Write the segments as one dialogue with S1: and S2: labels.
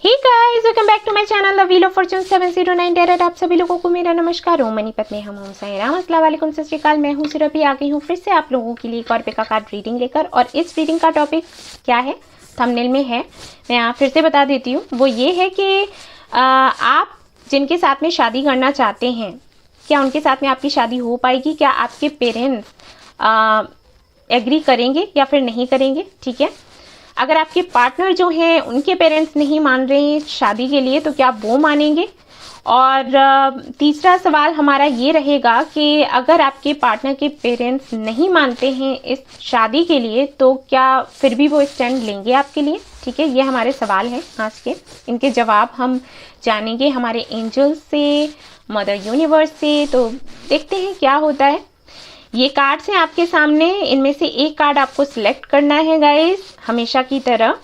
S1: Hey guys, welcome back to my channel the wheel of fortune 709 tarot. आप सभी लोगों को मेरा नमस्कार। ओम मनीपत में हम साईराम, अस्सलाम वालेकुम, सत श्री अकाल। मैं हूँ सिरपी, आ गई हूँ फिर से आप लोगों के लिए एक और पिका कार्ड रीडिंग लेकर। और इस रीडिंग का टॉपिक क्या है, थंबनेल में है, मैं यहाँ फिर से बता देती हूँ। वो ये है कि आप जिनके साथ में शादी करना चाहते हैं, क्या उनके साथ में आपकी शादी हो पाएगी? क्या आपके पेरेंट्स एग्री करेंगे या फिर नहीं करेंगे? ठीक है, अगर आपके पार्टनर जो हैं उनके पेरेंट्स नहीं मान रहे हैं शादी के लिए, तो क्या वो मानेंगे? और तीसरा सवाल हमारा ये रहेगा कि अगर आपके पार्टनर के पेरेंट्स नहीं मानते हैं इस शादी के लिए, तो क्या फिर भी वो स्टैंड लेंगे आपके लिए? ठीक है, ये हमारे सवाल हैं आज के। इनके जवाब हम जानेंगे हमारे एंजल्स से, मदर यूनिवर्स से। तो देखते हैं क्या होता है। ये कार्ड्स हैं आपके सामने, इनमें से एक कार्ड आपको सिलेक्ट करना है गाइस, हमेशा की तरह।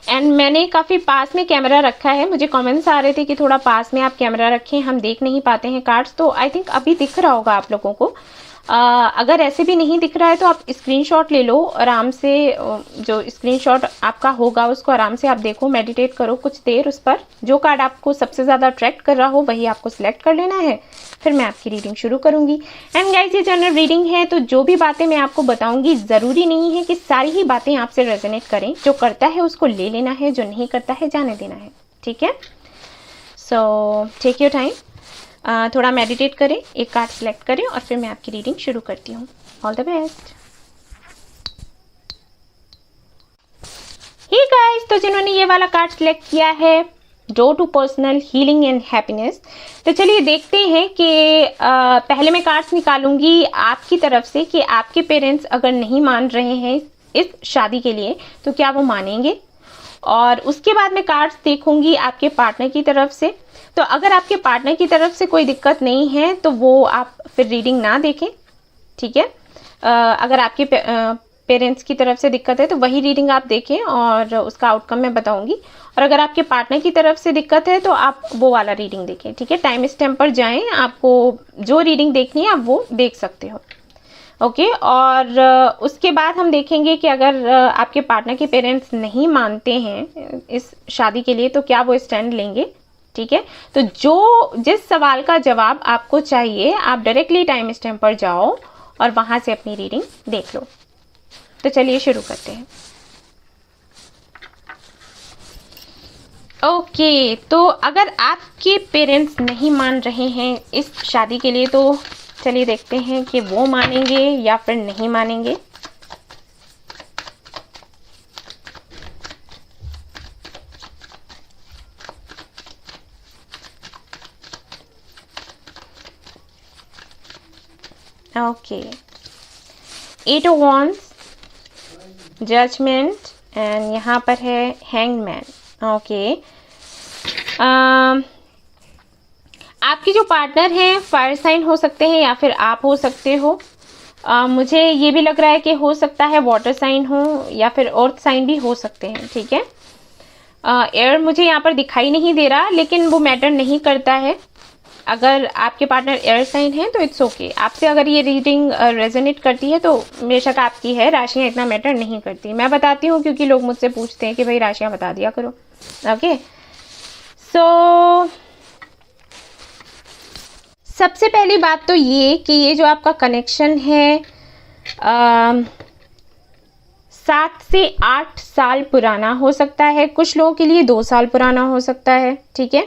S1: एंड मैंने काफ़ी पास में कैमरा रखा है, मुझे कमेंट्स आ रहे थे कि थोड़ा पास में आप कैमरा रखें, हम देख नहीं पाते हैं कार्ड्स। तो आई थिंक अभी दिख रहा होगा आप लोगों को। अगर ऐसे भी नहीं दिख रहा है तो आप स्क्रीनशॉट ले लो आराम से। जो स्क्रीनशॉट आपका होगा उसको आराम से आप देखो, मेडिटेट करो कुछ देर उस पर। जो कार्ड आपको सबसे ज़्यादा अट्रैक्ट कर रहा हो वही आपको सिलेक्ट कर लेना है, फिर मैं आपकी रीडिंग शुरू करूंगी। एंड गाइस, ये जनरल रीडिंग है, तो जो भी बातें मैं आपको बताऊंगी ज़रूरी नहीं है कि सारी ही बातें आपसे रेजोनेट करें। जो करता है उसको ले लेना है, जो नहीं करता है जाने देना है। ठीक है, सो टेक योर टाइम, थोड़ा मेडिटेट करें, एक कार्ड सेलेक्ट करें और फिर मैं आपकी रीडिंग शुरू करती हूँ। All the best. Hey guys, तो जिन्होंने ये वाला कार्ड सेलेक्ट किया है, door to personal healing and happiness, तो चलिए देखते हैं कि पहले मैं कार्ड्स निकालूंगी आपकी तरफ से कि आपके पेरेंट्स अगर नहीं मान रहे हैं इस शादी के लिए तो क्या वो मानेंगे। और उसके बाद मैं कार्ड्स देखूंगी आपके पार्टनर की तरफ से। तो अगर आपके पार्टनर की तरफ से कोई दिक्कत नहीं है तो वो आप फिर रीडिंग ना देखें। ठीक है, अगर आपके पेरेंट्स की तरफ से दिक्कत है तो वही रीडिंग आप देखें और उसका आउटकम मैं बताऊंगी। और अगर आपके पार्टनर की तरफ से दिक्कत है तो आप वो वाला रीडिंग देखें। ठीक है, टाइम स्टैम्प पर जाएं, आपको जो रीडिंग देखनी है आप वो देख सकते हो। ओके, और उसके बाद हम देखेंगे कि अगर आपके पार्टनर के पेरेंट्स नहीं मानते हैं इस शादी के लिए तो क्या वो स्टैंड लेंगे। ठीक है, तो जिस सवाल का जवाब आपको चाहिए आप डायरेक्टली टाइम स्टैम्प पर जाओ और वहां से अपनी रीडिंग देख लो। तो चलिए शुरू करते हैं। ओके, तो अगर आपके पेरेंट्स नहीं मान रहे हैं इस शादी के लिए तो चलिए देखते हैं कि वो मानेंगे या फिर नहीं मानेंगे। Okay, 8 of wands, judgement and यहाँ पर है हैंग्ड मैन। ओके, आपकी जो पार्टनर हैं फायर साइन हो सकते हैं या फिर आप हो सकते हो। मुझे ये भी लग रहा है कि हो सकता है वाटर साइन हो या फिर अर्थ साइन भी हो सकते हैं। ठीक है, एयर मुझे यहाँ पर दिखाई नहीं दे रहा, लेकिन वो मैटर नहीं करता है। अगर आपके पार्टनर एयर साइन है तो इट्स ओके। आपसे अगर ये रीडिंग रेजोनेट करती है तो बेशक आपकी है, राशियाँ इतना मैटर नहीं करती। मैं बताती हूँ क्योंकि लोग मुझसे पूछते हैं कि भाई राशियाँ बता दिया करो। ओके, सो सबसे पहली बात तो ये कि ये जो आपका कनेक्शन है 7 से 8 साल पुराना हो सकता है, कुछ लोगों के लिए 2 साल पुराना हो सकता है। ठीक है,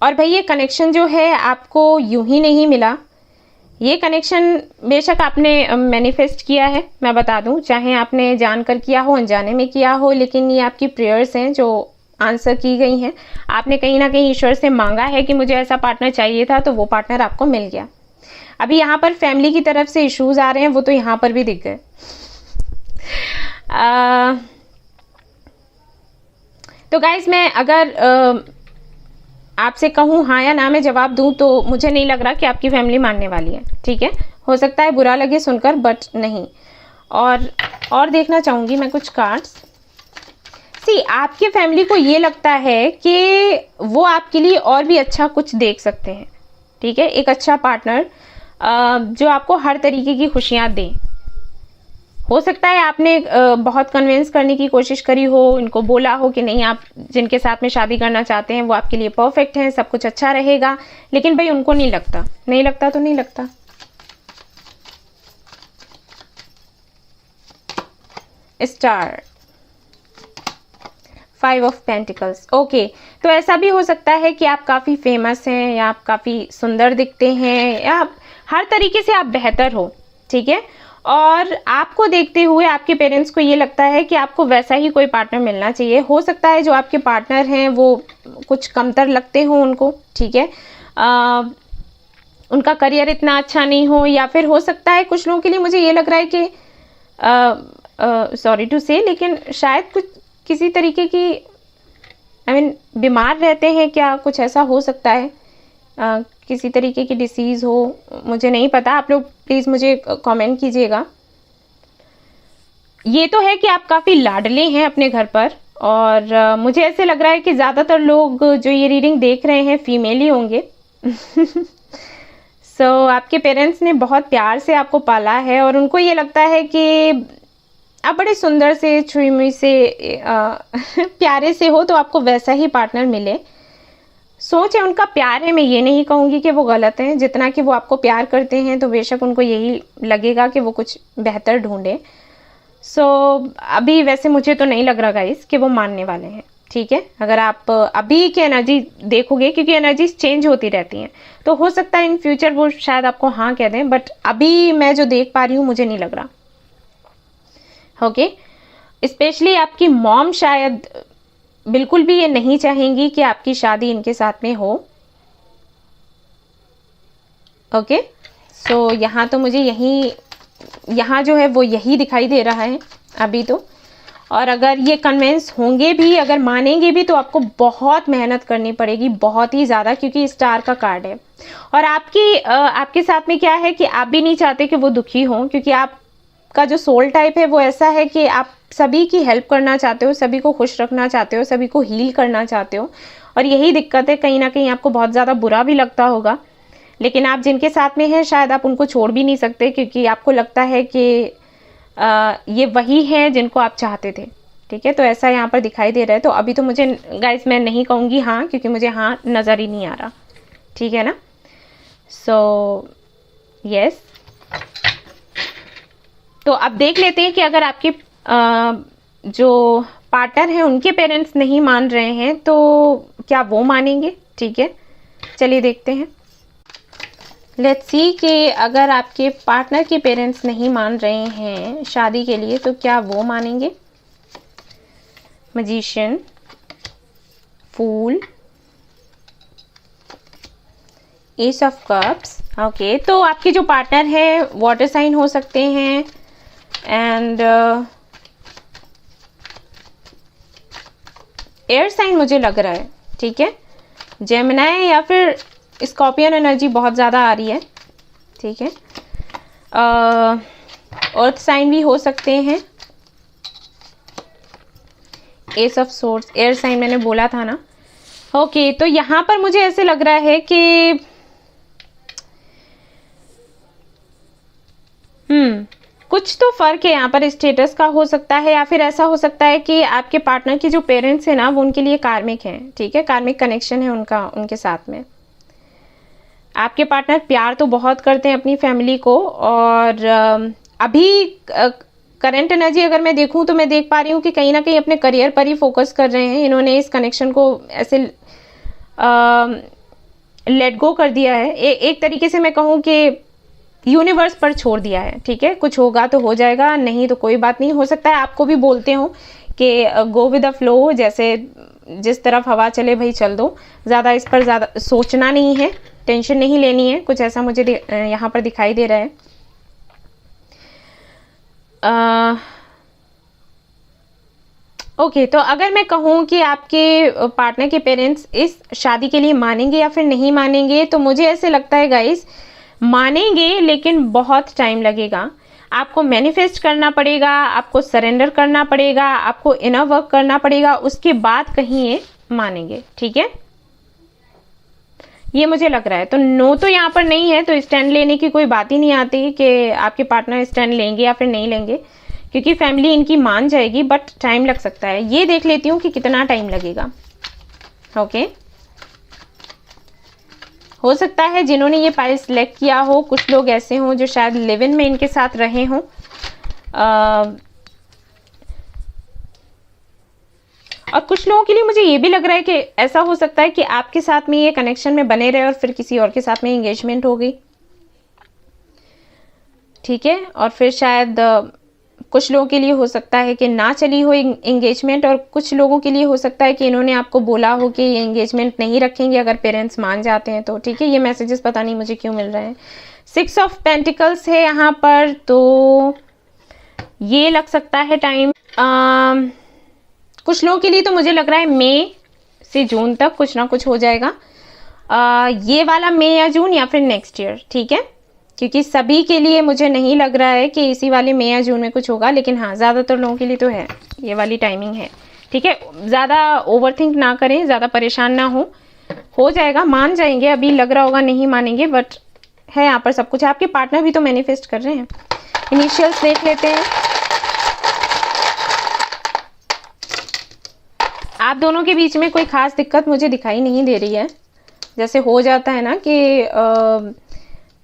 S1: और भाई ये कनेक्शन जो है आपको यूं ही नहीं मिला। ये कनेक्शन बेशक आपने मैनिफेस्ट किया है, मैं बता दूं, चाहे आपने जानकर किया हो अनजाने में किया हो, लेकिन ये आपकी प्रेयर्स हैं जो आंसर की गई हैं। आपने कहीं ना कहीं ईश्वर से मांगा है कि मुझे ऐसा पार्टनर चाहिए था, तो वो पार्टनर आपको मिल गया। अभी यहाँ पर फैमिली की तरफ से इश्यूज आ रहे हैं, वो तो यहाँ पर भी दिख गए। तो गाइज, मैं अगर आपसे कहूँ हाँ या ना में जवाब दूं तो मुझे नहीं लग रहा कि आपकी फैमिली मानने वाली है। ठीक है, हो सकता है बुरा लगे सुनकर, बट नहीं। और देखना चाहूँगी मैं कुछ कार्ड्स। सी, आपकी फैमिली को ये लगता है कि वो आपके लिए और भी अच्छा कुछ देख सकते हैं। ठीक है, एक अच्छा पार्टनर जो आपको हर तरीके की खुशियाँ दे। हो सकता है आपने बहुत कन्विंस करने की कोशिश करी हो, इनको बोला हो कि नहीं, आप जिनके साथ में शादी करना चाहते हैं वो आपके लिए परफेक्ट हैं, सब कुछ अच्छा रहेगा, लेकिन भाई उनको नहीं लगता। नहीं लगता तो नहीं लगता। Star, 5 of pentacles. ओके, तो ऐसा भी हो सकता है कि आप काफ़ी फेमस हैं, या आप काफ़ी सुंदर दिखते हैं, या आप हर तरीके से आप बेहतर हो, ठीक है, और आपको देखते हुए आपके पेरेंट्स को ये लगता है कि आपको वैसा ही कोई पार्टनर मिलना चाहिए। हो सकता है जो आपके पार्टनर हैं वो कुछ कमतर लगते हो उनको, ठीक है, उनका करियर इतना अच्छा नहीं हो, या फिर हो सकता है कुछ लोगों के लिए मुझे ये लग रहा है कि सॉरी टू से, लेकिन शायद कुछ किसी तरीके की बीमार रहते हैं क्या, कुछ ऐसा हो सकता है, किसी तरीके की डिसीज़ हो, मुझे नहीं पता, आप लोग प्लीज़ मुझे कमेंट कीजिएगा। ये तो है कि आप काफ़ी लाडले हैं अपने घर पर, और मुझे ऐसे लग रहा है कि ज़्यादातर लोग जो ये रीडिंग देख रहे हैं फीमेल ही होंगे। आपके पेरेंट्स ने बहुत प्यार से आपको पाला है, और उनको ये लगता है कि आप बड़े सुंदर से, छुई मुई से, प्यारे से हो, तो आपको वैसा ही पार्टनर मिले। सोच है उनका, प्यार है, मैं ये नहीं कहूँगी कि वो गलत हैं, जितना कि वो आपको प्यार करते हैं तो बेशक उनको यही लगेगा कि वो कुछ बेहतर ढूंढे। अभी वैसे मुझे तो नहीं लग रहा गाइस कि वो मानने वाले हैं, ठीक है। अगर आप अभी की एनर्जी देखोगे, क्योंकि एनर्जीज चेंज होती रहती हैं, तो हो सकता है इन फ्यूचर वो शायद आपको हाँ कह दें, बट अभी मैं जो देख पा रही हूँ मुझे नहीं लग रहा। ओके, स्पेशली आपकी मॉम शायद बिल्कुल भी ये नहीं चाहेंगी कि आपकी शादी इनके साथ में हो। ओके, यहाँ तो मुझे यहाँ जो है वो यही दिखाई दे रहा है अभी तो। और अगर ये कन्विंस होंगे भी, अगर मानेंगे भी, तो आपको बहुत मेहनत करनी पड़ेगी, बहुत ही ज़्यादा, क्योंकि स्टार का कार्ड है। और आपके साथ में क्या है कि आप भी नहीं चाहते कि वो दुखी हों, क्योंकि आपका जो सोल टाइप है वो ऐसा है कि आप सभी की हेल्प करना चाहते हो, सभी को खुश रखना चाहते हो, सभी को हील करना चाहते हो। और यही दिक्कत है, कहीं ना कहीं आपको बहुत ज़्यादा बुरा भी लगता होगा, लेकिन आप जिनके साथ में हैं शायद आप उनको छोड़ भी नहीं सकते, क्योंकि आपको लगता है कि ये वही हैं जिनको आप चाहते थे, ठीक है। तो ऐसा यहाँ पर दिखाई दे रहा है। तो अभी तो मुझे गाइस मैं नहीं कहूँगी हाँ, क्योंकि मुझे हाँ नज़र ही नहीं आ रहा, ठीक है ना। यस, तो अब देख लेते हैं कि अगर आपके जो पार्टनर हैं उनके पेरेंट्स नहीं मान रहे हैं तो क्या वो मानेंगे, ठीक है। चलिए देखते हैं, लेट्स सी कि अगर आपके पार्टनर के पेरेंट्स नहीं मान रहे हैं शादी के लिए तो क्या वो मानेंगे। Magician, fool, ace of cups. Okay, तो आपके जो पार्टनर है वाटर साइन हो सकते हैं, एंड एयर साइन मुझे लग रहा है, ठीक है। जेमिनी या फिर स्कॉर्पियन एनर्जी बहुत ज़्यादा आ रही है, ठीक है। अर्थ साइन भी हो सकते हैं, ace of swords, air sign मैंने बोला था ना। ओके, तो यहाँ पर मुझे ऐसे लग रहा है कि कुछ तो फर्क है यहाँ पर, स्टेटस का हो सकता है, या फिर ऐसा हो सकता है कि आपके पार्टनर के जो पेरेंट्स हैं ना वो उनके लिए कार्मिक हैं, ठीक है। कार्मिक कनेक्शन है उनका उनके साथ में। आपके पार्टनर प्यार तो बहुत करते हैं अपनी फैमिली को, और अभी करंट एनर्जी अगर मैं देखूं तो मैं देख पा रही हूँ कि कहीं ना कहीं अपने करियर पर ही फोकस कर रहे हैं। इन्होंने इस कनेक्शन को ऐसे लेट गो कर दिया है, एक तरीके से मैं कहूँ कि यूनिवर्स पर छोड़ दिया है, ठीक है। कुछ होगा तो हो जाएगा, नहीं तो कोई बात नहीं। हो सकता है आपको भी बोलते हो कि गो विद द फ्लो, जैसे जिस तरफ हवा चले भाई चल दो, ज़्यादा इस पर ज़्यादा सोचना नहीं है, टेंशन नहीं लेनी है, कुछ ऐसा मुझे यहाँ पर दिखाई दे रहा है। ओके, तो अगर मैं कहूँ कि आपके पार्टनर के पेरेंट्स इस शादी के लिए मानेंगे या फिर नहीं मानेंगे, तो मुझे ऐसे लगता है गाइस मानेंगे, लेकिन बहुत टाइम लगेगा। आपको मैनिफेस्ट करना पड़ेगा, आपको सरेंडर करना पड़ेगा, आपको इनर वर्क करना पड़ेगा, उसके बाद कहीं ये मानेंगे, ठीक है। ये मुझे लग रहा है। तो नो तो यहाँ पर नहीं है, तो स्टैंड लेने की कोई बात ही नहीं आती कि आपके पार्टनर स्टैंड लेंगे या फिर नहीं लेंगे, क्योंकि फैमिली इनकी मान जाएगी, बट टाइम लग सकता है। ये देख लेती हूँ कि कितना टाइम लगेगा। ओके, हो सकता है जिन्होंने ये पाइल सिलेक्ट किया हो, कुछ लोग ऐसे हों जो शायद लिव इन में इनके साथ रहे हों। और कुछ लोगों के लिए मुझे ये भी लग रहा है कि ऐसा हो सकता है कि आपके साथ में ये कनेक्शन में बने रहे और फिर किसी और के साथ में एंगेजमेंट हो गई, ठीक है। और फिर शायद कुछ लोगों के लिए हो सकता है कि ना चली हो एंगेजमेंट, और कुछ लोगों के लिए हो सकता है कि इन्होंने आपको बोला हो कि ये एंगेजमेंट नहीं रखेंगे अगर पेरेंट्स मान जाते हैं तो, ठीक है। ये मैसेजेस पता नहीं मुझे क्यों मिल रहे हैं। 6 ऑफ पेंटिकल्स है यहाँ पर, तो ये लग सकता है टाइम। कुछ लोगों के लिए तो मुझे लग रहा है मई से जून तक कुछ ना कुछ हो जाएगा। ये वाला मई या जून या फिर नेक्स्ट ईयर, ठीक है। क्योंकि सभी के लिए मुझे नहीं लग रहा है कि इसी वाले मई या जून में कुछ होगा, लेकिन हाँ ज़्यादातर लोगों के लिए तो है, ये वाली टाइमिंग है, ठीक है। ज़्यादा ओवरथिंक ना करें, ज़्यादा परेशान ना हो जाएगा, मान जाएंगे। अभी लग रहा होगा नहीं मानेंगे, बट है यहाँ पर सब कुछ। आपके पार्टनर भी तो मैनिफेस्ट कर रहे हैं। इनिशियल्स देख लेते हैं। आप दोनों के बीच में कोई खास दिक्कत मुझे दिखाई नहीं दे रही है। जैसे हो जाता है ना कि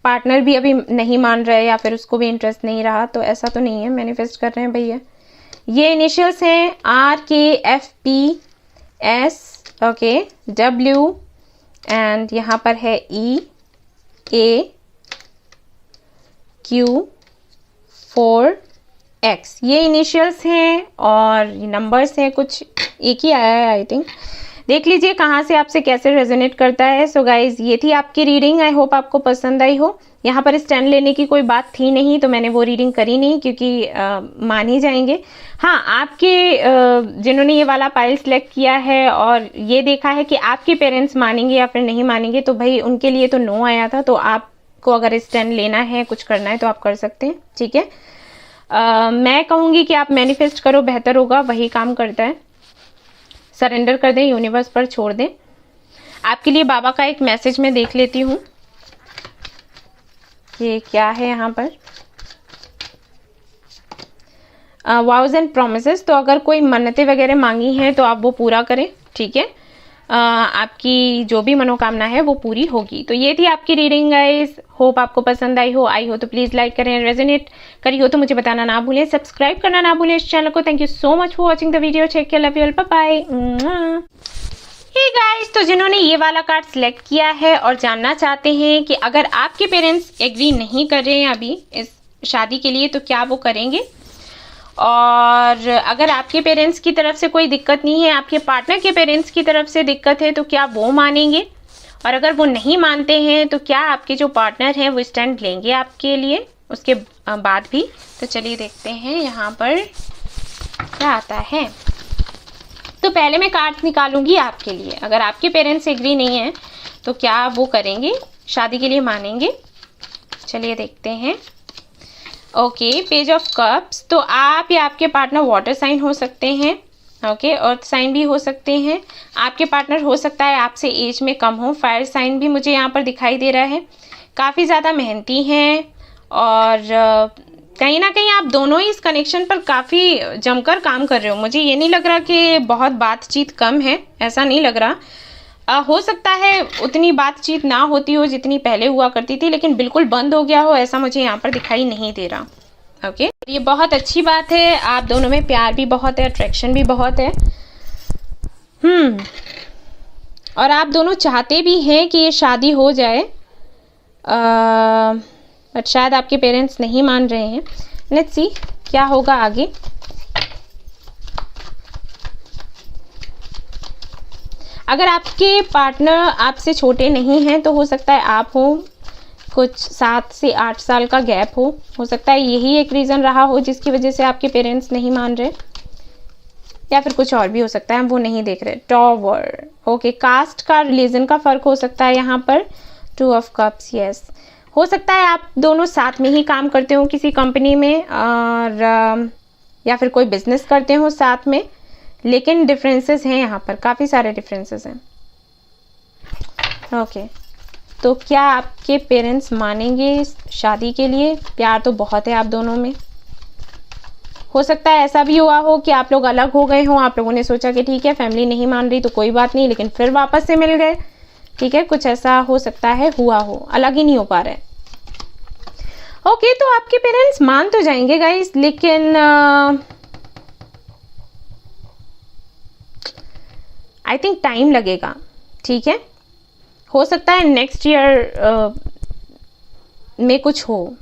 S1: पार्टनर भी अभी नहीं मान रहे या फिर उसको भी इंटरेस्ट नहीं रहा, तो ऐसा तो नहीं है। मैनिफेस्ट कर रहे हैं भैया। ये इनिशियल्स हैं RKFPS, ओके, W, एंड यहाँ पर है EAQ4X। ये इनिशियल्स हैं और नंबर्स हैं, कुछ एक ही आया है आई थिंक। देख लीजिए कहाँ से आपसे कैसे रेजोनेट करता है। सो गाइज, ये थी आपकी रीडिंग। आई होप आपको पसंद आई हो। यहाँ पर स्टैंड लेने की कोई बात थी नहीं, तो मैंने वो रीडिंग करी नहीं, क्योंकि मान ही जाएंगे। हाँ, आपके जिन्होंने ये वाला पाइल सिलेक्ट किया है और ये देखा है कि आपके पेरेंट्स मानेंगे या फिर नहीं मानेंगे, तो भाई उनके लिए तो नो आया था। तो आपको अगर स्टैंड लेना है, कुछ करना है, तो आप कर सकते हैं, ठीक है। मैं कहूँगी कि आप मैनिफेस्ट करो, बेहतर होगा, वही काम करता है। सरेंडर कर दें, यूनिवर्स पर छोड़ दें। आपके लिए बाबा का एक मैसेज मैं देख लेती हूँ, ये क्या है यहाँ पर। वाउज एंड प्रोमिसेस, तो अगर कोई मन्नतें वगैरह मांगी हैं तो आप वो पूरा करें, ठीक है। आपकी जो भी मनोकामना है वो पूरी होगी। तो ये थी आपकी रीडिंग गाइस। होप आपको पसंद आई हो तो प्लीज़ लाइक करें, रेजोनेट करी हो तो मुझे बताना ना भूलें, सब्सक्राइब करना ना भूलें इस चैनल को। Thank you so much for watching the video. Take care, love you all, bye bye. Hey guys, तो जिन्होंने ये वाला कार्ड सिलेक्ट किया है और जानना चाहते हैं कि अगर आपके पेरेंट्स एग्री नहीं कर रहे हैं अभी इस शादी के लिए, तो क्या वो करेंगे, और अगर आपके पेरेंट्स की तरफ से कोई दिक्कत नहीं है, आपके पार्टनर के पेरेंट्स की तरफ से दिक्कत है, तो क्या वो मानेंगे, और अगर वो नहीं मानते हैं तो क्या आपके जो पार्टनर हैं वो स्टैंड लेंगे आपके लिए उसके बाद भी। तो चलिए देखते हैं यहाँ पर क्या आता है। तो पहले मैं कार्ड्स निकालूंगी आपके लिए। अगर आपके पेरेंट्स एग्री नहीं हैं तो क्या वो करेंगे, शादी के लिए मानेंगे। चलिए देखते हैं। ओके, पेज ऑफ कप्स, तो आप या आपके पार्टनर वाटर साइन हो सकते हैं, ओके, अर्थ साइन भी हो सकते हैं। आपके पार्टनर हो सकता है आपसे एज में कम हो। फायर साइन भी मुझे यहाँ पर दिखाई दे रहा है। काफ़ी ज़्यादा मेहनती हैं और कहीं ना कहीं आप दोनों ही इस कनेक्शन पर काफ़ी जमकर काम कर रहे हो। मुझे ये नहीं लग रहा कि बहुत बातचीत कम है, ऐसा नहीं लग रहा। हो सकता है उतनी बातचीत ना होती हो जितनी पहले हुआ करती थी, लेकिन बिल्कुल बंद हो गया हो ऐसा मुझे यहाँ पर दिखाई नहीं दे रहा। ओके, ये बहुत अच्छी बात है। आप दोनों में प्यार भी बहुत है, अट्रैक्शन भी बहुत है। और आप दोनों चाहते भी हैं कि ये शादी हो जाए, बट शायद आपके पेरेंट्स नहीं मान रहे हैं। लेट्स सी क्या होगा आगे। अगर आपके पार्टनर आपसे छोटे नहीं हैं तो हो सकता है आप हो, कुछ 7 से 8 साल का गैप हो सकता है यही एक रीज़न रहा हो जिसकी वजह से आपके पेरेंट्स नहीं मान रहे, या फिर कुछ और भी हो सकता है, हम वो नहीं देख रहे। टॉवर, ओके, कास्ट का, रिलीजन का फ़र्क हो सकता है यहाँ पर। 2 ऑफ कप्स, यस, हो सकता है आप दोनों साथ में ही काम करते हो किसी कंपनी में, और या फिर कोई बिजनेस करते हो साथ में, लेकिन डिफरेंसेस हैं यहाँ पर, काफ़ी सारे डिफरेंसेस हैं। ओके, तो क्या आपके पेरेंट्स मानेंगे शादी के लिए? प्यार तो बहुत है आप दोनों में, हो सकता है ऐसा भी हुआ हो कि आप लोग अलग हो गए हो, आप लोगों ने सोचा कि ठीक है फैमिली नहीं मान रही तो कोई बात नहीं, लेकिन फिर वापस से मिल गए। ठीक है, कुछ ऐसा हो सकता है हुआ हो, अलग ही नहीं हो पा रहे। ओके, तो आपके पेरेंट्स मान तो जाएंगे गाइस, लेकिन आई थिंक टाइम लगेगा। ठीक है, हो सकता है नेक्स्ट ईयर में कुछ हो।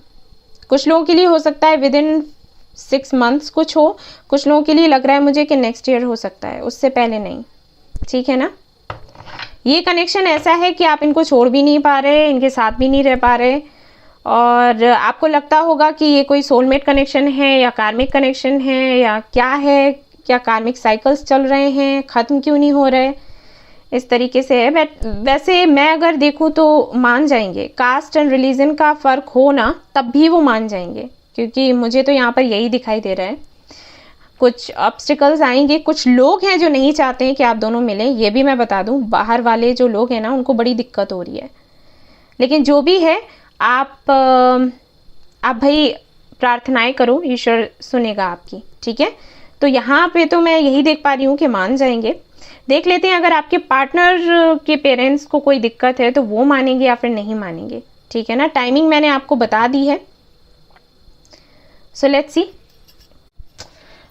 S1: कुछ लोगों के लिए हो सकता है विद इन 6 मंथ्स कुछ हो, कुछ लोगों के लिए लग रहा है मुझे कि नेक्स्ट ईयर हो सकता है, उससे पहले नहीं। ठीक है ना, ये कनेक्शन ऐसा है कि आप इनको छोड़ भी नहीं पा रहे, इनके साथ भी नहीं रह पा रहे, और आपको लगता होगा कि ये कोई सोलमेट कनेक्शन है या कार्मिक कनेक्शन है या क्या है, क्या कार्मिक साइकिल्स चल रहे हैं, ख़त्म क्यों नहीं हो रहे, इस तरीके से है। बट वैसे मैं अगर देखूँ तो मान जाएंगे, कास्ट एंड रिलीजन का फ़र्क हो ना तब भी वो मान जाएंगे, क्योंकि मुझे तो यहाँ पर यही दिखाई दे रहा है। कुछ ऑब्स्टिकल्स आएंगे, कुछ लोग हैं जो नहीं चाहते हैं कि आप दोनों मिलें, ये भी मैं बता दूं, बाहर वाले जो लोग हैं ना उनको बड़ी दिक्कत हो रही है। लेकिन जो भी है आप भाई प्रार्थनाएं करो, ईश्वर सुनेगा आपकी। ठीक है, तो यहाँ पे तो मैं यही देख पा रही हूँ कि मान जाएंगे। देख लेते हैं अगर आपके पार्टनर के पेरेंट्स को कोई दिक्कत है तो वो मानेंगे या फिर नहीं मानेंगे। ठीक है ना, टाइमिंग मैंने आपको बता दी है। So let's see.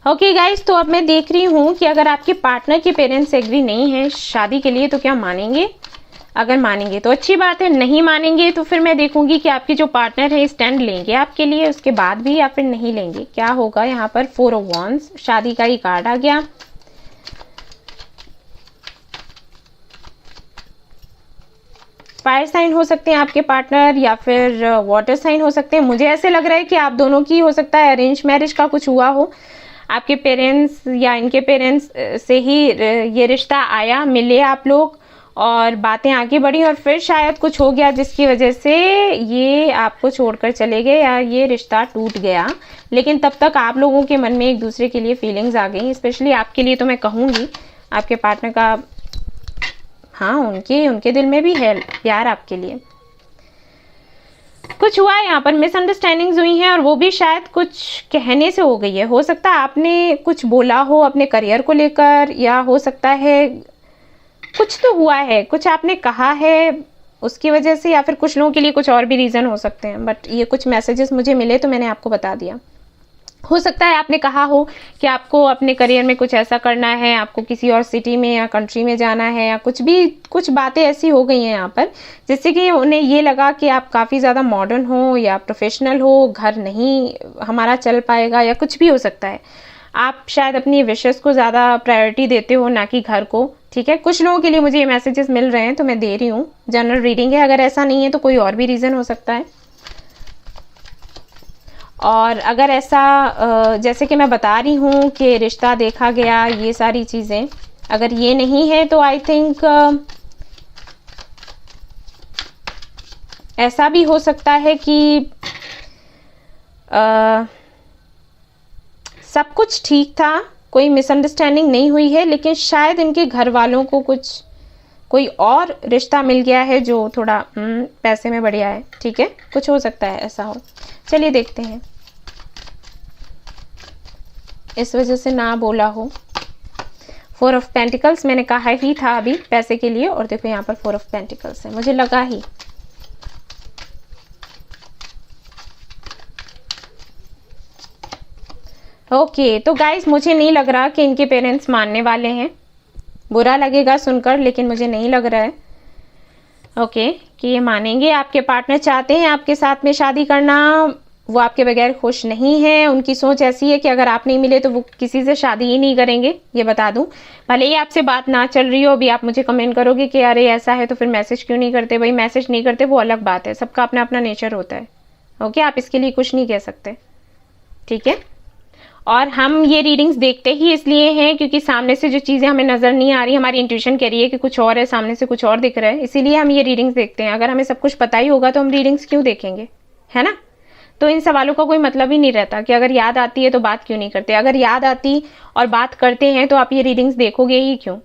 S1: Okay guys, तो अब मैं देख रही हूँ कि अगर आपके पार्टनर के पेरेंट्स एग्री नहीं हैं शादी के लिए तो क्या मानेंगे? अगर मानेंगे तो अच्छी बात है, नहीं मानेंगे तो फिर मैं देखूंगी कि आपके जो पार्टनर है स्टैंड लेंगे आपके लिए उसके बाद भी या फिर नहीं लेंगे। क्या होगा यहाँ पर? 4 ऑफ वांड्स, शादी का ही कार्ड आ गया। फायर साइन हो सकते हैं आपके पार्टनर या फिर वाटर साइन हो सकते हैं। मुझे ऐसे लग रहा है कि आप दोनों की हो सकता है अरेंज मैरिज का कुछ हुआ हो, आपके पेरेंट्स या इनके पेरेंट्स से ही ये रिश्ता आया, मिले आप लोग और बातें आगे बढ़ी और फिर शायद कुछ हो गया जिसकी वजह से ये आपको छोड़कर चले गए या ये रिश्ता टूट गया। लेकिन तब तक आप लोगों के मन में एक दूसरे के लिए फीलिंग्स आ गई, स्पेशली आपके लिए तो मैं कहूँगी आपके पार्टनर का, हाँ उनके दिल में भी है प्यार आपके लिए। कुछ हुआ है यहाँ पर, मिसअंडरस्टैंडिंग्स हुई हैं और वो भी शायद कुछ कहने से हो गई है। हो सकता है आपने कुछ बोला हो अपने करियर को लेकर, या हो सकता है कुछ तो हुआ है, कुछ आपने कहा है उसकी वजह से, या फिर कुछ लोगों के लिए कुछ और भी रीज़न हो सकते हैं। बट ये कुछ मैसेजेस मुझे मिले तो मैंने आपको बता दिया। हो सकता है आपने कहा हो कि आपको अपने करियर में कुछ ऐसा करना है, आपको किसी और सिटी में या कंट्री में जाना है, या कुछ बातें ऐसी हो गई हैं यहाँ पर जिससे कि उन्हें ये लगा कि आप काफ़ी ज़्यादा मॉडर्न हो या प्रोफेशनल हो, घर नहीं हमारा चल पाएगा, या कुछ भी हो सकता है। आप शायद अपनी विशेस को ज़्यादा प्रायोरिटी देते हो ना कि घर को। ठीक है, कुछ लोगों के लिए मुझे ये मैसेजेस मिल रहे हैं तो मैं दे रही हूँ, जनरल रीडिंग है। अगर ऐसा नहीं है तो कोई और भी रीज़न हो सकता है। और अगर ऐसा जैसे कि मैं बता रही हूँ कि रिश्ता देखा गया, ये सारी चीज़ें अगर ये नहीं है तो आई थिंक ऐसा भी हो सकता है कि सब कुछ ठीक था, कोई मिसअंडरस्टैंडिंग नहीं हुई है, लेकिन शायद इनके घर वालों को कोई और रिश्ता मिल गया है जो थोड़ा पैसे में बढ़िया है। ठीक है, कुछ हो सकता है ऐसा हो। चलिए देखते हैं, इस वजह से ना बोला हो। 4 ऑफ पेंटिकल्स मैंने कहा ही था अभी पैसे के लिए, और देखो यहाँ पर 4 ऑफ पेंटिकल्स है, मुझे लगा ही। ओके, तो गाइस मुझे नहीं लग रहा कि इनके पेरेंट्स मानने वाले हैं। बुरा लगेगा सुनकर, लेकिन मुझे नहीं लग रहा है ओके कि ये मानेंगे। आपके पार्टनर चाहते हैं आपके साथ में शादी करना, वो आपके बगैर खुश नहीं है। उनकी सोच ऐसी है कि अगर आप नहीं मिले तो वो किसी से शादी ही नहीं करेंगे, ये बता दूं। भले ही आपसे बात ना चल रही हो, अभी आप मुझे कमेंट करोगे कि अरे ऐसा है तो फिर मैसेज क्यों नहीं करते। भाई मैसेज नहीं करते वो अलग बात है, सबका अपना अपना नेचर होता है। ओके, आप इसके लिए कुछ नहीं कह सकते। ठीक है, और हम ये रीडिंग्स देखते ही इसलिए हैं क्योंकि सामने से जो चीज़ें हमें नज़र नहीं आ रही, हमारी इंट्यूशन कह रही है कि कुछ और है, सामने से कुछ और दिख रहा है, इसीलिए हम ये रीडिंग्स देखते हैं। अगर हमें सब कुछ पता ही होगा तो हम रीडिंग्स क्यों देखेंगे, है ना? तो इन सवालों का कोई मतलब ही नहीं रहता कि अगर याद आती है तो बात क्यों नहीं करते। अगर याद आती और बात करते हैं तो आप ये रीडिंग्स देखोगे ही क्यों?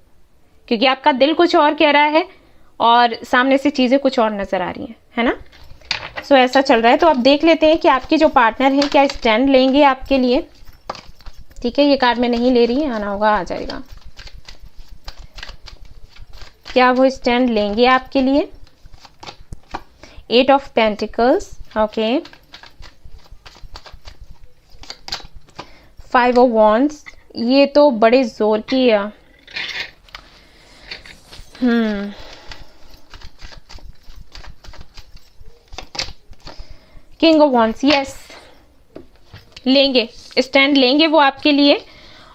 S1: क्योंकि आपका दिल कुछ और कह रहा है और सामने से चीज़ें कुछ और नज़र आ रही हैं, है ना? सो ऐसा चल रहा है। तो आप देख लेते हैं कि आपके जो पार्टनर हैं क्या स्टैंड लेंगे आपके लिए। ठीक है, ये कार्ड मैं नहीं ले रही, आना होगा आ जाएगा। क्या वो स्टैंड लेंगे आपके लिए? 8 of pentacles, okay. 5 of wands, ये तो बड़े जोर की है। किंग ऑफ वॉन्ड्स, यस, लेंगे, स्टैंड लेंगे वो आपके लिए।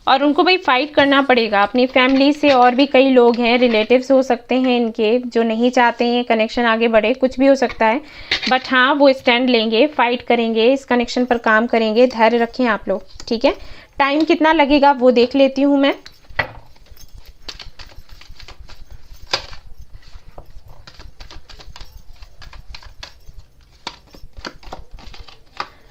S1: और उनको भाई फाइट करना पड़ेगा अपनी फैमिली से। और भी कई लोग हैं, रिलेटिव्स हो सकते हैं इनके, जो नहीं चाहते हैं कनेक्शन आगे बढ़े, कुछ भी हो सकता है। बट हाँ, वो स्टैंड लेंगे, फाइट करेंगे, इस कनेक्शन पर काम करेंगे। धैर्य रखें आप लोग, ठीक है। टाइम कितना लगेगा वो देख लेती हूँ मैं।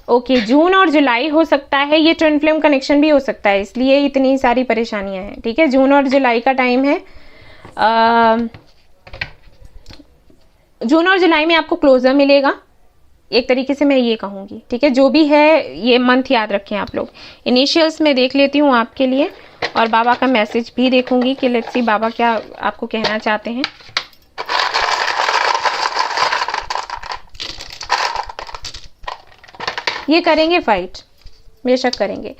S1: ओके, जून और जुलाई हो सकता है, ये ट्विन फ्लेम कनेक्शन भी हो सकता है, इसलिए इतनी सारी परेशानियां हैं, ठीक है। जून और जुलाई का टाइम है। जून और जुलाई में आपको क्लोजर मिलेगा, एक तरीके से मैं ये कहूँगी, ठीक है। जो भी है ये मंथ याद रखें आप लोग। इनिशियल्स में देख लेती हूँ आपके लिए, और बाबा का मैसेज भी देखूंगी कि लेट्स सी बाबा क्या आपको कहना चाहते हैं। ये करेंगे फाइट, बेशक करेंगे।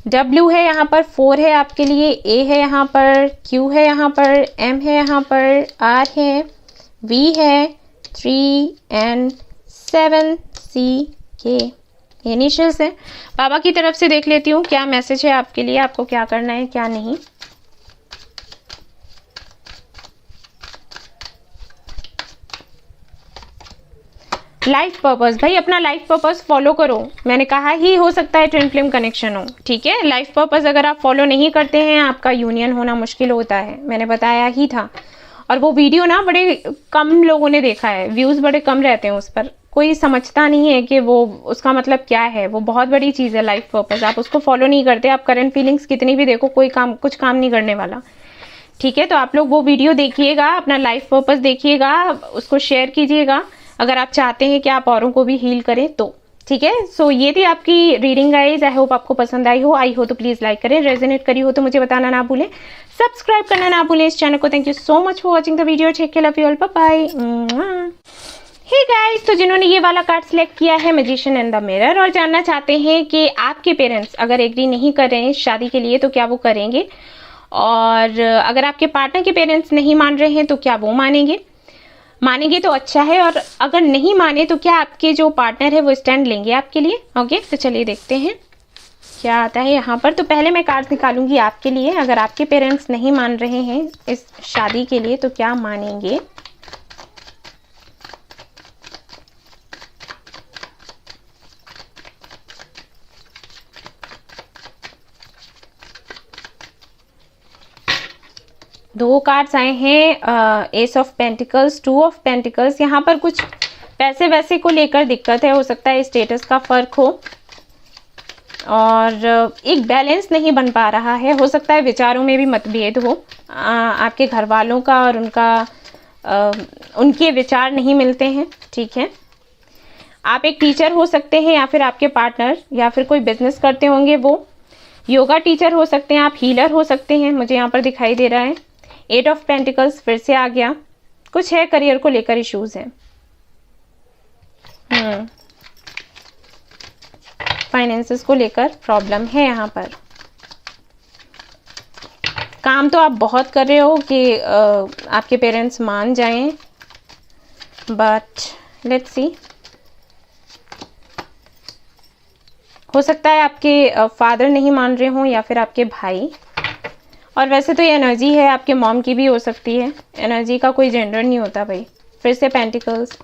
S1: W है यहाँ पर, 4 है आपके लिए, A है यहाँ पर, Q है यहाँ पर, M है यहाँ पर, R है, V है, 3 and 7 C K, इनिशियल्स है। बाबा की तरफ से देख लेती हूँ क्या मैसेज है आपके लिए, आपको क्या करना है क्या नहीं। लाइफ पर्पस, भाई अपना लाइफ पर्पस फॉलो करो। मैंने कहा ही हो सकता है ट्विन फ्लेम कनेक्शन हो, ठीक है। लाइफ पर्पस अगर आप फॉलो नहीं करते हैं, आपका यूनियन होना मुश्किल होता है, मैंने बताया ही था। और वो वीडियो ना बड़े कम लोगों ने देखा है, व्यूज बड़े कम रहते हैं उस पर, कोई समझता नहीं है कि वो उसका मतलब क्या है। वो बहुत बड़ी चीज़ है लाइफ पर्पस, आप उसको फॉलो नहीं करते, आप करंट फीलिंग्स कितनी भी देखो, कोई काम कुछ काम नहीं करने वाला, ठीक है। तो आप लोग वो वीडियो देखिएगा, अपना लाइफ पर्पस देखिएगा, उसको शेयर कीजिएगा अगर आप चाहते हैं कि आप औरों को भी हील करें तो, ठीक है। सो ये थी आपकी रीडिंग गाइज, आई होप आपको पसंद आई हो तो प्लीज लाइक करें, रेजोनेट करी हो तो मुझे बताना ना भूलें, सब्सक्राइब करना ना भूलें इस चैनल को। Thank you so much for watching the video, take care, love you all, bye bye. Hey guys, तो जिन्होंने ये वाला कार्ड सिलेक्ट किया है मैजिशियन एंड द मिरर, और जानना चाहते हैं कि आपके पेरेंट्स अगर एग्री नहीं कर रहे हैं शादी के लिए तो क्या वो करेंगे, और अगर आपके पार्टनर के पेरेंट्स नहीं मान रहे हैं तो क्या वो मानेंगे तो अच्छा है, और अगर नहीं माने तो क्या आपके जो पार्टनर है वो स्टैंड लेंगे आपके लिए। ओके, तो चलिए देखते हैं क्या आता है यहाँ पर। तो पहले मैं कार्ड निकालूंगी आपके लिए, अगर आपके पेरेंट्स नहीं मान रहे हैं इस शादी के लिए तो क्या मानेंगे। दो कार्ड्स आए हैं, ace of pentacles, 2 of pentacles. यहाँ पर कुछ पैसे वैसे को लेकर दिक्कत है, हो सकता है स्टेटस का फर्क हो, और एक बैलेंस नहीं बन पा रहा है, हो सकता है विचारों में भी मतभेद हो, आपके घर वालों का और उनके विचार नहीं मिलते हैं, ठीक है। आप एक टीचर हो सकते हैं, या फिर आपके पार्टनर, या फिर कोई बिजनेस करते होंगे, वो योगा टीचर हो सकते हैं, आप हीलर हो सकते हैं, मुझे यहाँ पर दिखाई दे रहा है। 8 ऑफ पेंटिकल्स फिर से आ गया, कुछ है करियर को लेकर इश्यूज है, फाइनेंसेस को लेकर प्रॉब्लम है यहाँ पर। काम तो आप बहुत कर रहे हो कि आपके पेरेंट्स मान जाएं, बट लेट्स सी, हो सकता है आपके फादर नहीं मान रहे हों या फिर आपके भाई। और वैसे तो ये एनर्जी है आपके मॉम की भी हो सकती है, एनर्जी का कोई जेंडर नहीं होता भाई। फिर से पेंटिकल्स,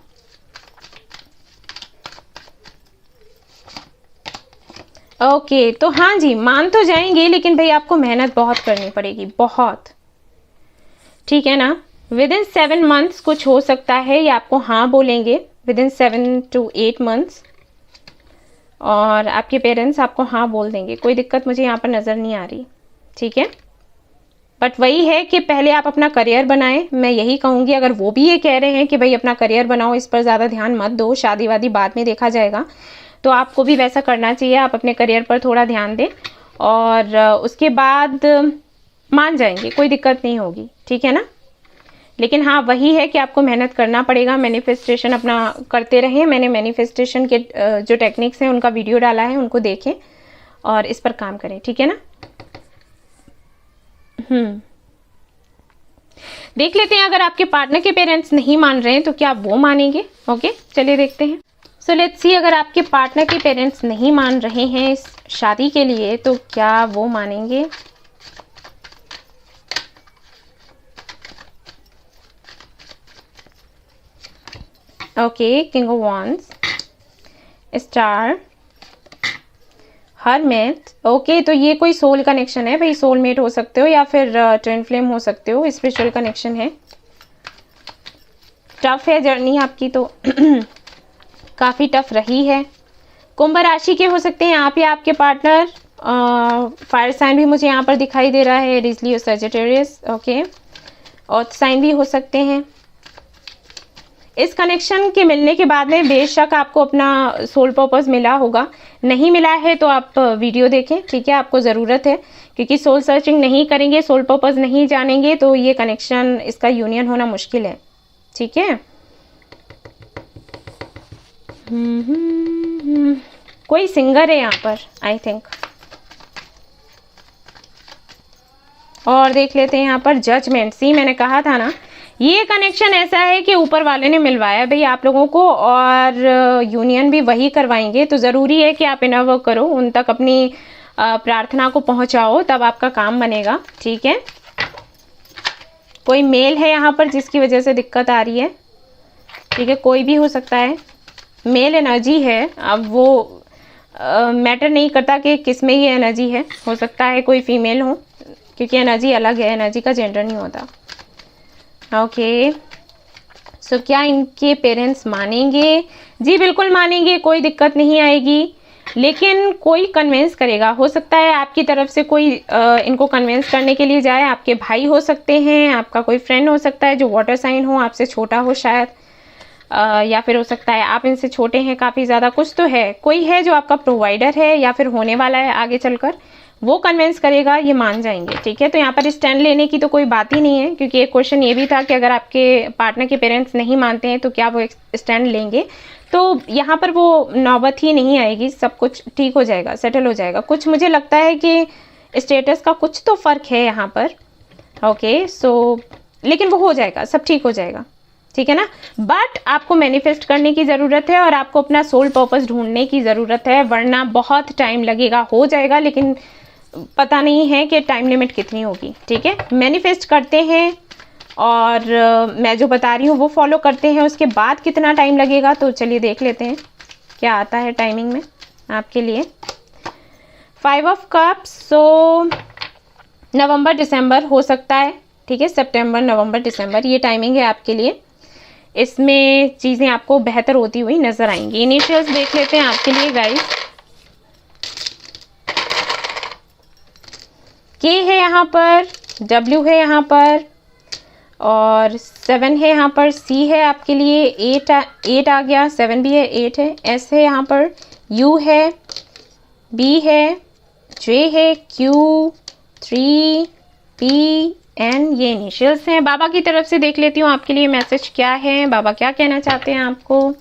S1: ओके, तो हाँ जी, मान तो जाएंगे, लेकिन भाई आपको मेहनत बहुत करनी पड़ेगी, बहुत, ठीक है ना। विद इन 7 मंथ्स कुछ हो सकता है, ये आपको हाँ बोलेंगे विद इन 7 to 8 मंथ्स, और आपके पेरेंट्स आपको हाँ बोल देंगे, कोई दिक्कत मुझे यहाँ पर नज़र नहीं आ रही, ठीक है। बट वही है कि पहले आप अपना करियर बनाएं, मैं यही कहूँगी। अगर वो भी ये कह रहे हैं कि भाई अपना करियर बनाओ, इस पर ज़्यादा ध्यान मत दो, शादी वादी बाद में देखा जाएगा, तो आपको भी वैसा करना चाहिए, आप अपने करियर पर थोड़ा ध्यान दें। और उसके बाद मान जाएंगे, कोई दिक्कत नहीं होगी, ठीक है ना। लेकिन हाँ, वही है कि आपको मेहनत करना पड़ेगा, मैनिफेस्टेशन अपना करते रहें। मैंने मैनिफेस्टेशन के जो टेक्निक्स हैं उनका वीडियो डाला है, उनको देखें और इस पर काम करें, ठीक है ना। देख लेते हैं, अगर आपके पार्टनर के पेरेंट्स नहीं मान रहे हैं तो क्या वो मानेंगे। ओके, चलिए देखते हैं। सो लेट्स सी, अगर आपके पार्टनर के पेरेंट्स नहीं मान रहे हैं इस शादी के लिए तो क्या वो मानेंगे। Okay, king of wands, star, hermit. Okay, तो ये कोई सोल कनेक्शन है भाई, सोलमेट हो सकते हो या फिर ट्विन फ्लेम हो सकते हो, स्पिरिचुअल कनेक्शन है। टफ है जर्नी आपकी तो काफ़ी टफ रही है। कुंभ राशि के हो सकते हैं आप या आपके पार्टनर। फायर साइन भी मुझे यहाँ पर दिखाई दे रहा है, रिजली और सजिटेरियस। ओके, और साइन भी हो सकते हैं। इस कनेक्शन के मिलने के बाद में बेशक आपको अपना सोल पर्पस मिला होगा, नहीं मिला है तो आप वीडियो देखें, ठीक है। आपको ज़रूरत है, क्योंकि सोल सर्चिंग नहीं करेंगे, सोल पर्पस नहीं जानेंगे तो ये कनेक्शन, इसका यूनियन होना मुश्किल है, ठीक है। कोई सिंगर है यहाँ पर, आई थिंक। और देख लेते हैं यहाँ पर जजमेंट। सी, मैंने कहा था ना, ये कनेक्शन ऐसा है कि ऊपर वाले ने मिलवाया भाई आप लोगों को, और यूनियन भी वही करवाएंगे। तो ज़रूरी है कि आप इनर वर्क करो, उन तक अपनी प्रार्थना को पहुंचाओ, तब आपका काम बनेगा, ठीक है। कोई मेल है यहाँ पर जिसकी वजह से दिक्कत आ रही है, ठीक है, कोई भी हो सकता है, मेल एनर्जी है। अब वो मैटर नहीं करता कि किस में ये एनर्जी है, हो सकता है कोई फीमेल हो, क्योंकि एनर्जी अलग है, एनर्जी का जेंडर नहीं होता। ओके, सो क्या इनके पेरेंट्स मानेंगे? जी बिल्कुल मानेंगे, कोई दिक्कत नहीं आएगी। लेकिन कोई कन्विंस करेगा, हो सकता है आपकी तरफ से कोई इनको कन्विंस करने के लिए जाए। आपके भाई हो सकते हैं, आपका कोई फ्रेंड हो सकता है जो वाटर साइन हो, आपसे छोटा हो शायद, या फिर हो सकता है आप इनसे छोटे हैं काफ़ी ज़्यादा। कुछ तो है, कोई है जो आपका प्रोवाइडर है या फिर होने वाला है आगे चलकर, वो कन्विंस करेगा, ये मान जाएंगे, ठीक है। तो यहाँ पर स्टैंड लेने की तो कोई बात ही नहीं है, क्योंकि एक क्वेश्चन ये भी था कि अगर आपके पार्टनर के पेरेंट्स नहीं मानते हैं तो क्या वो स्टैंड लेंगे। तो यहाँ पर वो नौबत ही नहीं आएगी, सब कुछ ठीक हो जाएगा, सेटल हो जाएगा। कुछ मुझे लगता है कि स्टेटस का कुछ तो फ़र्क है यहाँ पर। ओके, सो लेकिन वो हो जाएगा, सब ठीक हो जाएगा, ठीक है ना। बट आपको मैनिफेस्ट करने की ज़रूरत है और आपको अपना सोल पर्पस ढूंढने की ज़रूरत है, वरना बहुत टाइम लगेगा। हो जाएगा, लेकिन पता नहीं है कि टाइम लिमिट कितनी होगी, ठीक है। मैनिफेस्ट करते हैं और मैं जो बता रही हूँ वो फॉलो करते हैं, उसके बाद कितना टाइम लगेगा तो चलिए देख लेते हैं क्या आता है टाइमिंग में आपके लिए। 5 ऑफ कप्स, सो नवंबर दिसंबर हो सकता है, ठीक है। सितंबर, नवंबर, दिसंबर, ये टाइमिंग है आपके लिए। इसमें चीज़ें आपको बेहतर होती हुई नज़र आएंगी। इनिशियल्स देख लेते हैं आपके लिए गाइस। के है यहाँ पर, W है यहाँ पर, और 7 है यहाँ पर, C है आपके लिए, 8 आ गया, 7 भी है, 8 है, S है यहाँ पर, U है, B है, J है, Q, 3, P, N, ये इनिशियल्स हैं। बाबा की तरफ से देख लेती हूँ आपके लिए मैसेज क्या है, बाबा क्या कहना चाहते हैं आपको।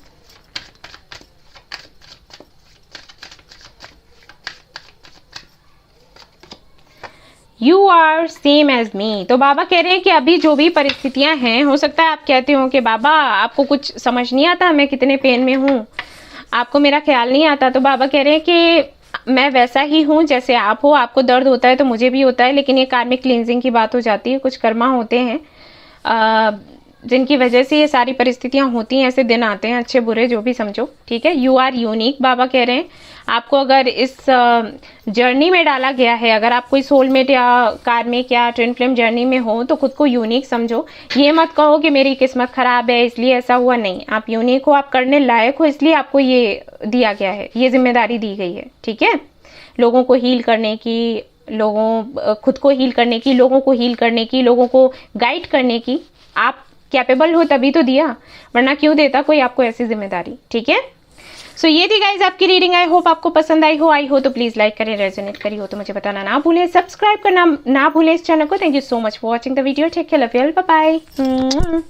S1: यू आर सेम एज मी। तो बाबा कह रहे हैं कि अभी जो भी परिस्थितियां हैं, हो सकता है आप कहते हो कि बाबा आपको कुछ समझ नहीं आता, मैं कितने पेन में हूँ, आपको मेरा ख्याल नहीं आता। तो बाबा कह रहे हैं कि मैं वैसा ही हूँ जैसे आप हो, आपको दर्द होता है तो मुझे भी होता है, लेकिन ये कार्मिक क्लींजिंग की बात हो जाती है। कुछ कर्मा होते हैं जिनकी वजह से ये सारी परिस्थितियां होती हैं, ऐसे दिन आते हैं, अच्छे बुरे जो भी समझो, ठीक है। यू आर यूनिक, बाबा कह रहे हैं। आपको अगर इस जर्नी में डाला गया है, अगर आप कोई सोलमेट या कार्मिक या ट्विन फ्लेम जर्नी में हो, तो खुद को यूनिक समझो। ये मत कहो कि मेरी किस्मत खराब है इसलिए ऐसा हुआ, नहीं, आप यूनिक हो, आप करने लायक हो, इसलिए आपको ये दिया गया है, ये जिम्मेदारी दी गई है, ठीक है। लोगों को हील करने की, खुद को हील करने की, लोगों को हील करने की, लोगों को गाइड करने की, आप कैपेबल हो तभी तो दिया, वरना क्यों देता कोई आपको ऐसी जिम्मेदारी, ठीक है। सो ये थी गाइज आपकी रीडिंग। आई होप आपको पसंद आई हो तो प्लीज़ लाइक करें, रेजोनेट करी हो तो मुझे बताना ना भूलें, सब्सक्राइब करना ना भूलें इस चैनल को। Thank you so much for watching the video. Take care, love you all, bye bye.